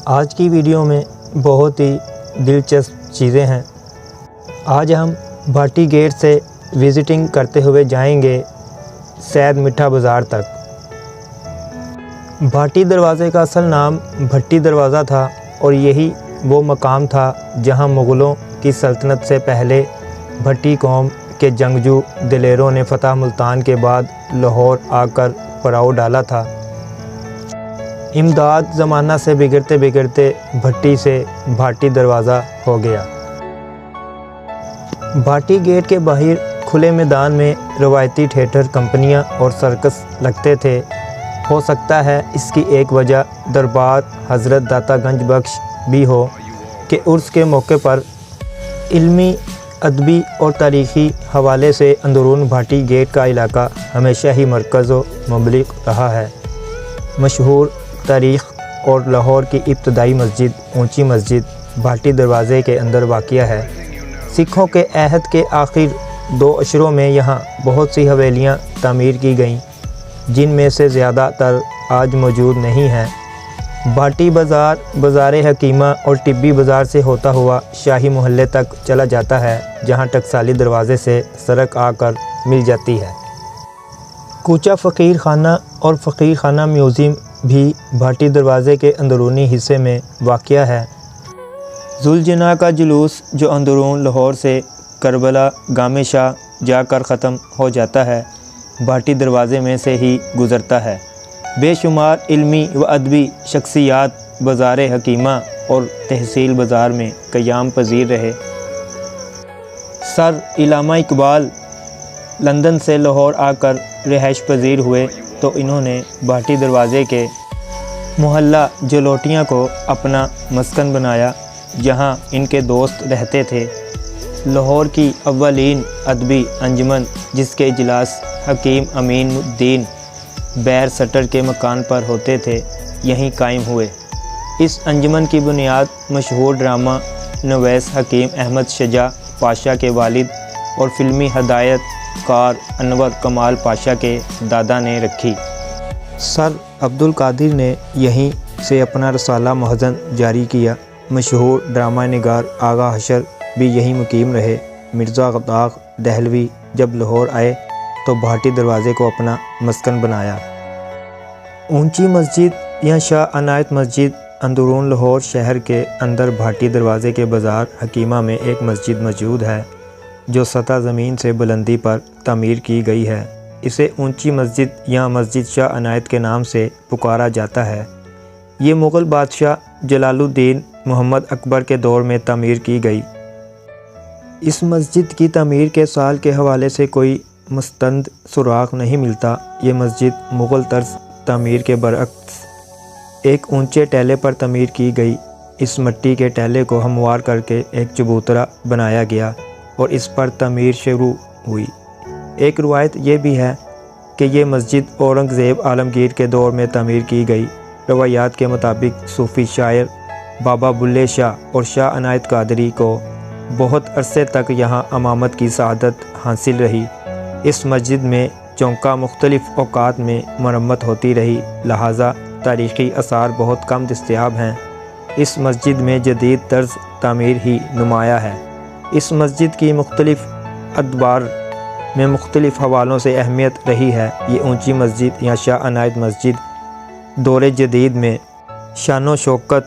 آج کی ویڈیو میں بہت ہی دلچسپ چیزیں ہیں۔ آج ہم بھاٹی گیٹ سے وزٹنگ کرتے ہوئے جائیں گے سید مٹھا بازار تک۔ بھاٹی دروازے کا اصل نام بھٹی دروازہ تھا اور یہی وہ مقام تھا جہاں مغلوں کی سلطنت سے پہلے بھٹی قوم کے جنگجو دلیروں نے فتح ملتان کے بعد لاہور آ کر پڑاؤ ڈالا تھا۔ امداد زمانہ سے بگڑتے بگڑتے بھٹی سے بھاٹی دروازہ ہو گیا۔ بھاٹی گیٹ کے باہر کھلے میدان میں روایتی تھیٹر کمپنیاں اور سرکس لگتے تھے۔ ہو سکتا ہے اس کی ایک وجہ دربار حضرت داتا گنج بخش بھی ہو کہ عرس کے موقع پر علمی، ادبی اور تاریخی حوالے سے اندرون بھاٹی گیٹ کا علاقہ ہمیشہ ہی مرکز و مبلغ رہا ہے۔ مشہور تاریخ اور لاہور کی ابتدائی مسجد اونچی مسجد بھاٹی دروازے کے اندر واقع ہے۔ سکھوں کے عہد کے آخر 2 عشروں میں یہاں بہت سی حویلیاں تعمیر کی گئیں جن میں سے زیادہ تر آج موجود نہیں ہیں۔ بھاٹی بازار بازار حکیمہ اور ٹبی بازار سے ہوتا ہوا شاہی محلے تک چلا جاتا ہے جہاں ٹکسالی دروازے سے سڑک آ کر مل جاتی ہے۔ کوچہ فقیر خانہ اور فقیر خانہ میوزیم بھی بھاٹی دروازے کے اندرونی حصے میں واقع ہے۔ ذوالجناح کا جلوس جو اندرون لاہور سے کربلا گام شاہ جا کر ختم ہو جاتا ہے بھاٹی دروازے میں سے ہی گزرتا ہے۔ بے شمار علمی و ادبی شخصیات بازار حکیمہ اور تحصیل بازار میں قیام پذیر رہے۔ سر علامہ اقبال لندن سے لاہور آ کر رہائش پذیر ہوئے تو انہوں نے بھاٹی دروازے کے محلہ جلوٹیاں کو اپنا مسکن بنایا جہاں ان کے دوست رہتے تھے۔ لاہور کی اولین ادبی انجمن جس کے اجلاس حکیم امین الدین بیر سٹر کے مکان پر ہوتے تھے یہیں قائم ہوئے۔ اس انجمن کی بنیاد مشہور ڈرامہ نویس حکیم احمد شجاع پاشا کے والد اور فلمی ہدایت کار انور کمال پاشا کے دادا نے رکھی۔ سر عبدالقادر نے یہیں سے اپنا رسالہ محزن جاری کیا۔ مشہور ڈرامہ نگار آغا حشر بھی یہیں مقیم رہے۔ مرزا غداغ دہلوی جب لاہور آئے تو بھاٹی دروازے کو اپنا مسکن بنایا۔ اونچی مسجد یا شاہ عنایت مسجد اندرون لاہور شہر کے اندر بھاٹی دروازے کے بازار حکیمہ میں ایک مسجد موجود ہے جو سطح زمین سے بلندی پر تعمیر کی گئی ہے۔ اسے اونچی مسجد یا مسجد شاہ عنایت کے نام سے پکارا جاتا ہے۔ یہ مغل بادشاہ جلال الدین محمد اکبر کے دور میں تعمیر کی گئی۔ اس مسجد کی تعمیر کے سال کے حوالے سے کوئی مستند سراغ نہیں ملتا۔ یہ مسجد مغل طرز تعمیر کے برعکس ایک اونچے ٹیلے پر تعمیر کی گئی۔ اس مٹی کے ٹیلے کو ہموار کر کے ایک چبوترا بنایا گیا اور اس پر تعمیر شروع ہوئی۔ ایک روایت یہ بھی ہے کہ یہ مسجد اورنگزیب عالمگیر کے دور میں تعمیر کی گئی۔ روایات کے مطابق صوفی شاعر بابا بلے شاہ اور شاہ عنایت قادری کو بہت عرصے تک یہاں امامت کی سعادت حاصل رہی۔ اس مسجد میں چونکہ مختلف اوقات میں مرمت ہوتی رہی، لہٰذا تاریخی آثار بہت کم دستیاب ہیں۔ اس مسجد میں جدید طرز تعمیر ہی نمایاں ہے۔ اس مسجد کی مختلف ادوار میں مختلف حوالوں سے اہمیت رہی ہے۔ یہ اونچی مسجد یا شاہ عنایت مسجد دور جدید میں شان و شوکت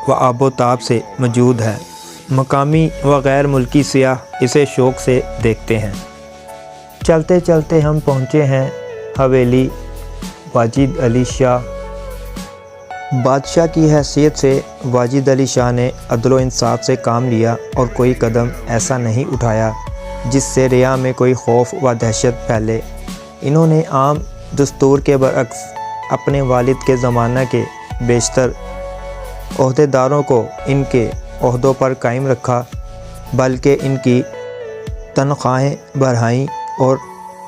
و آب و تاب سے موجود ہے۔ مقامی و غیر ملکی سیاح اسے شوق سے دیکھتے ہیں۔ چلتے چلتے ہم پہنچے ہیں حویلی واجد علی شاہ۔ بادشاہ کی حیثیت سے واجد علی شاہ نے عدل و انصاف سے کام لیا اور کوئی قدم ایسا نہیں اٹھایا جس سے رعایا میں کوئی خوف و دہشت پھیلے۔ انہوں نے عام دستور کے برعکس اپنے والد کے زمانہ کے بیشتر عہدیداروں کو ان کے عہدوں پر قائم رکھا، بلکہ ان کی تنخواہیں بڑھائیں اور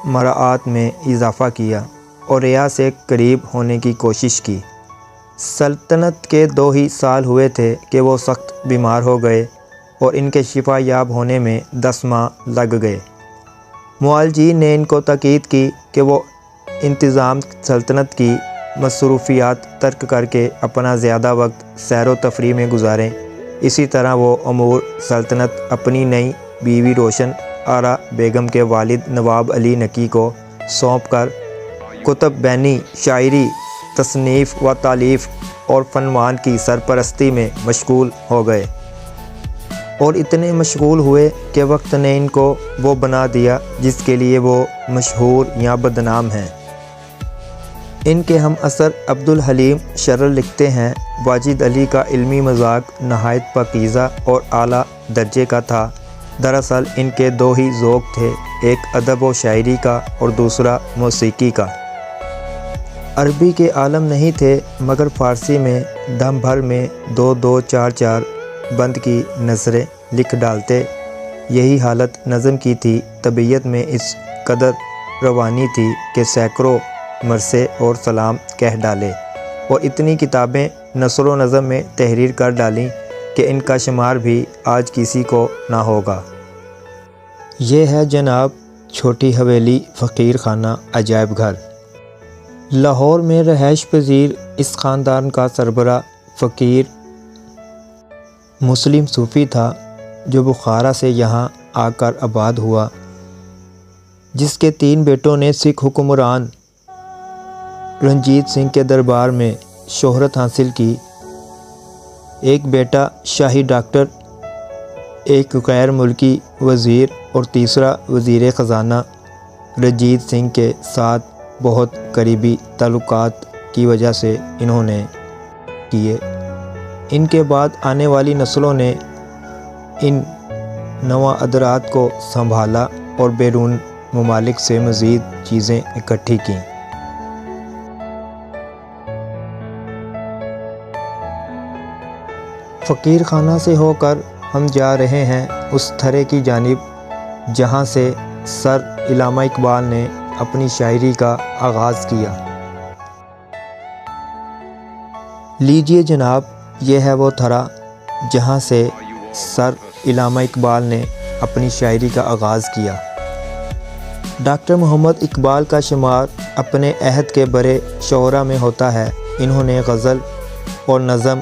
مراعات میں اضافہ کیا اور رعایا سے قریب ہونے کی کوشش کی۔ سلطنت کے 2 ہی سال ہوئے تھے کہ وہ سخت بیمار ہو گئے اور ان کے شفا یاب ہونے میں 10 ماہ لگ گئے۔ معالجین نے ان کو تاکید کی کہ وہ انتظام سلطنت کی مصروفیات ترک کر کے اپنا زیادہ وقت سیر و تفریح میں گزاریں۔ اسی طرح وہ امور سلطنت اپنی نئی بیوی روشن آرا بیگم کے والد نواب علی نکی کو سونپ کر کتب بینی، شاعری، تصنیف و تالیف اور فنون کی سرپرستی میں مشغول ہو گئے، اور اتنے مشغول ہوئے کہ وقت نے ان کو وہ بنا دیا جس کے لیے وہ مشہور یا بدنام ہیں۔ ان کے ہم عصر عبدالحلیم شرر لکھتے ہیں، واجد علی کا علمی مذاق نہایت پاکیزہ اور اعلیٰ درجے کا تھا۔ دراصل ان کے دو ہی ذوق تھے، ایک ادب و شاعری کا اور دوسرا موسیقی کا۔ عربی کے عالم نہیں تھے، مگر فارسی میں دم بھر میں 2 4 بند کی نظریں لکھ ڈالتے۔ یہی حالت نظم کی تھی۔ طبیعت میں اس قدر روانی تھی کہ سینکڑوں مرثے اور سلام کہہ ڈالے، اور اتنی کتابیں نثر و نظم میں تحریر کر ڈالیں کہ ان کا شمار بھی آج کسی کو نہ ہوگا۔ یہ ہے جناب چھوٹی حویلی فقیر خانہ عجائب گھر۔ لاہور میں رہائش پذیر اس خاندان کا سربراہ فقیر مسلم صوفی تھا، جو بخارا سے یہاں آ کر آباد ہوا، جس کے 3 بیٹوں نے سکھ حکمران رنجیت سنگھ کے دربار میں شہرت حاصل کی۔ ایک بیٹا شاہی ڈاکٹر، ایک غیر ملکی وزیر اور تیسرا وزیر خزانہ رنجیت سنگھ کے ساتھ بہت قریبی تعلقات کی وجہ سے انہوں نے کیے۔ ان کے بعد آنے والی نسلوں نے ان نوادرات کو سنبھالا اور بیرون ممالک سے مزید چیزیں اکٹھی کیں۔ فقیر خانہ سے ہو کر ہم جا رہے ہیں اس تھرے کی جانب جہاں سے سر علامہ اقبال نے اپنی شاعری کا آغاز کیا۔ لیجئے جناب، یہ ہے وہ تھرا جہاں سے سر علامہ اقبال نے اپنی شاعری کا آغاز کیا۔ ڈاکٹر محمد اقبال کا شمار اپنے عہد کے بڑے شعراء میں ہوتا ہے۔ انہوں نے غزل اور نظم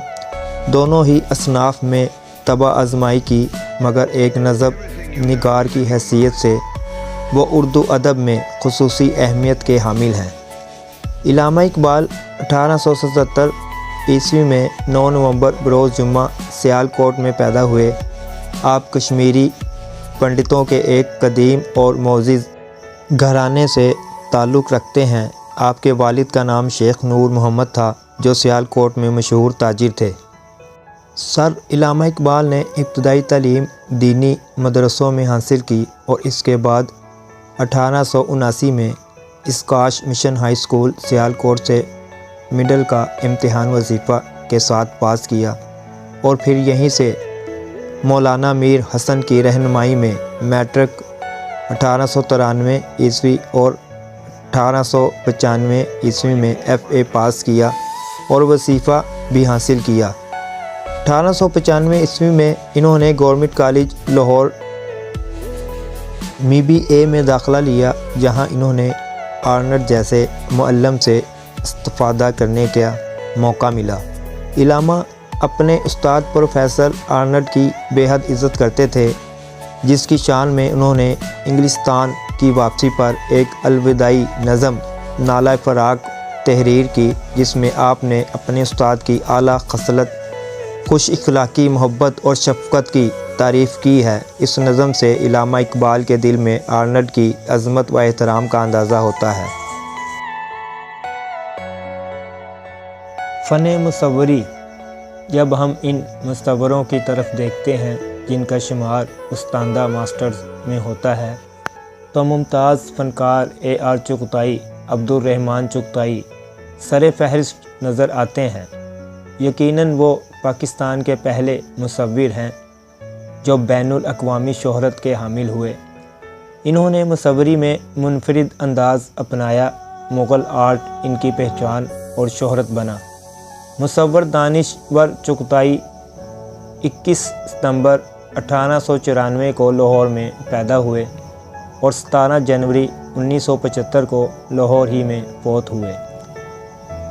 دونوں ہی اصناف میں طبع آزمائی کی، مگر ایک نظم نگار کی حیثیت سے وہ اردو ادب میں خصوصی اہمیت کے حامل ہیں۔ علامہ اقبال 1877 عیسوی میں 9 نومبر بروز جمعہ سیالکوٹ میں پیدا ہوئے۔ آپ کشمیری پنڈتوں کے ایک قدیم اور معزز گھرانے سے تعلق رکھتے ہیں۔ آپ کے والد کا نام شیخ نور محمد تھا، جو سیالکوٹ میں مشہور تاجر تھے۔ سر علامہ اقبال نے ابتدائی تعلیم دینی مدرسوں میں حاصل کی اور اس کے بعد 1879 میں اسکاش مشن ہائی اسکول سیالکوٹ سے مڈل کا امتحان وظیفہ کے ساتھ پاس کیا، اور پھر یہیں سے مولانا میر حسن کی رہنمائی میں میٹرک 1893 عیسوی اور 1895 عیسوی میں FA پاس کیا اور وظیفہ بھی حاصل کیا۔ 1895 عیسوی میں انہوں نے گورنمنٹ کالج لاہور MBA میں داخلہ لیا، جہاں انہوں نے آرنڈ جیسے معلم سے استفادہ کرنے کا موقع ملا۔ علامہ اپنے استاد پروفیسر آرنڈ کی بے حد عزت کرتے تھے، جس کی شان میں انہوں نے انگلستان کی واپسی پر ایک الوداعی نظم نالہ فراق تحریر کی، جس میں آپ نے اپنے استاد کی اعلیٰ خصلت خوش اخلاقی، محبت اور شفقت کی تعریف کی ہے۔ اس نظم سے علامہ اقبال کے دل میں آرنڈ کی عظمت و احترام کا اندازہ ہوتا ہے۔ فن مصوری۔ جب ہم ان مصوروں کی طرف دیکھتے ہیں جن کا شمار استاندہ ماسٹرز میں ہوتا ہے، تو ممتاز فنکار AR چغتائی، عبدالرحمن چغتائی سر فہرست نظر آتے ہیں۔ یقیناً وہ پاکستان کے پہلے مصور ہیں جو بین الاقوامی شہرت کے حامل ہوئے۔ انہوں نے مصوری میں منفرد انداز اپنایا۔ مغل آرٹ ان کی پہچان اور شہرت بنا۔ مصور دانشور چغتائی 21 ستمبر 1894 کو لاہور میں پیدا ہوئے اور 17 جنوری 1975 کو لاہور ہی میں فوت ہوئے۔